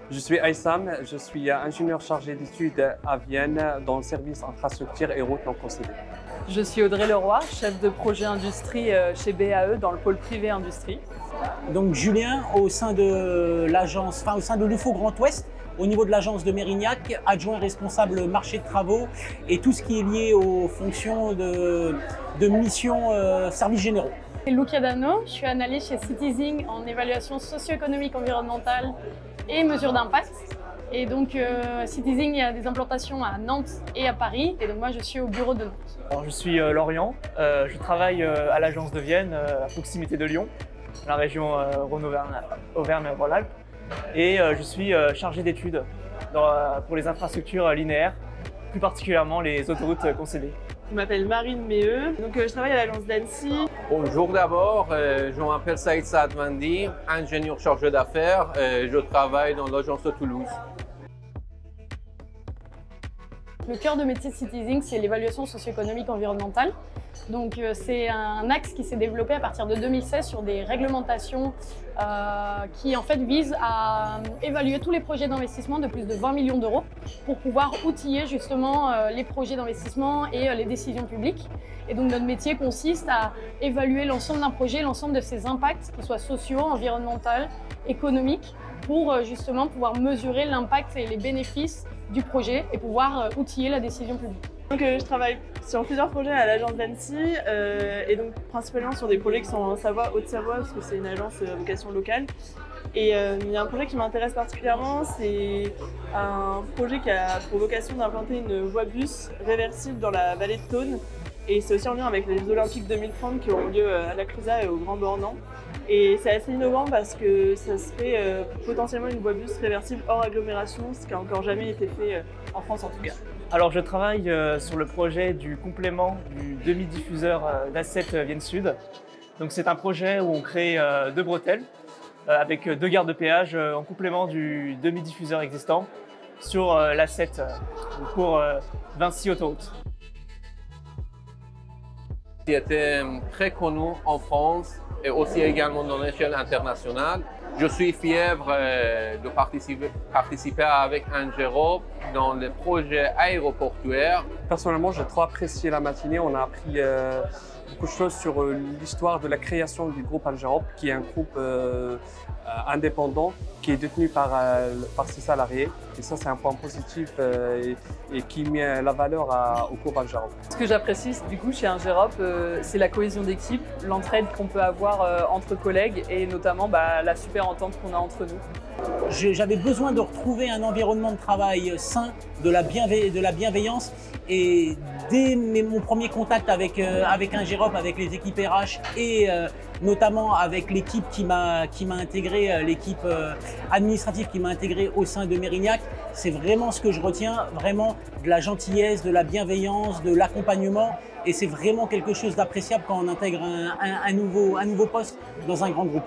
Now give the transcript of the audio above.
Je suis Aïssam, je suis ingénieur chargé d'études à Vienne dans le service infrastructure et routes non concédées. Je suis Audrey Leroy, chef de projet industrie chez BAE dans le pôle privé industrie. Donc Julien, au sein de l'agence, au sein de l'UFO Grand Ouest, au niveau de l'agence de Mérignac, adjoint responsable marché de travaux et tout ce qui est lié aux fonctions de mission services généraux. Lucia Dano, je suis analyste chez Citizing en évaluation socio-économique environnementale et mesures d'impact. Et donc Citizing, il y a des implantations à Nantes et à Paris, et donc moi je suis au bureau de Nantes. Alors, je suis Lorient, je travaille à l'agence de Vienne, à proximité de Lyon, dans la région Rhône-Auvergne-Rhône-Alpes. Et je suis chargé d'études pour les infrastructures linéaires, plus particulièrement les autoroutes concédées. Je m'appelle Marine Méheux, donc je travaille à l'agence d'Annecy. Bonjour d'abord, je m'appelle Saïd Saadwandi, ingénieur chargé d'affaires, je travaille dans l'agence de Toulouse. Le cœur de métier de Citizing, c'est l'évaluation socio-économique environnementale. Donc c'est un axe qui s'est développé à partir de 2016 sur des réglementations qui en fait visent à évaluer tous les projets d'investissement de plus de 20 millions d'euros pour pouvoir outiller justement les projets d'investissement et les décisions publiques. Et donc notre métier consiste à évaluer l'ensemble d'un projet, l'ensemble de ses impacts, qu'ils soient sociaux, environnementaux, économiques, pour justement pouvoir mesurer l'impact et les bénéfices du projet et pouvoir outiller la décision publique. Donc je travaille sur plusieurs projets à l'agence d'Annecy et donc principalement sur des projets qui sont en Savoie, Haute-Savoie, parce que c'est une agence à vocation locale. Et il y a un projet qui m'intéresse particulièrement, c'est un projet qui a pour vocation d'implanter une voie bus réversible dans la vallée de Thônes. Et c'est aussi en lien avec les Jeux Olympiques 2030 qui auront lieu à la Clusaz et au Grand Bornand. Et c'est assez innovant parce que ça serait potentiellement une voie bus réversible hors agglomération, ce qui n'a encore jamais été fait en France en tout cas. Alors je travaille sur le projet du complément du demi-diffuseur d'A7 Vienne Sud. Donc c'est un projet où on crée deux bretelles avec deux gares de péage en complément du demi-diffuseur existant sur l'A7 pour Vinci Autoroute. Qui était très connu en France et aussi également dans l'échelle internationale. Je suis fier de participer avec Angero dans les projets aéroportuaires. Personnellement, j'ai trop apprécié la matinée. On a appris beaucoup de choses sur l'histoire de la création du groupe Angerop, qui est un groupe indépendant qui est détenu par 6 salariés. Et ça, c'est un point positif et qui met la valeur au groupe Angerop. Ce que j'apprécie du coup chez Angerop, c'est la cohésion d'équipe, l'entraide qu'on peut avoir entre collègues et notamment la super entente qu'on a entre nous. J'avais besoin de retrouver un environnement de travail sain, de la bienveillance, et dès mon premier contact avec Angerop, avec les équipes RH et notamment avec l'équipe qui m'a intégré, l'équipe administrative qui m'a intégré au sein de Mérignac, c'est vraiment ce que je retiens, vraiment de la gentillesse, de la bienveillance, de l'accompagnement, et c'est vraiment quelque chose d'appréciable quand on intègre un nouveau poste dans un grand groupe.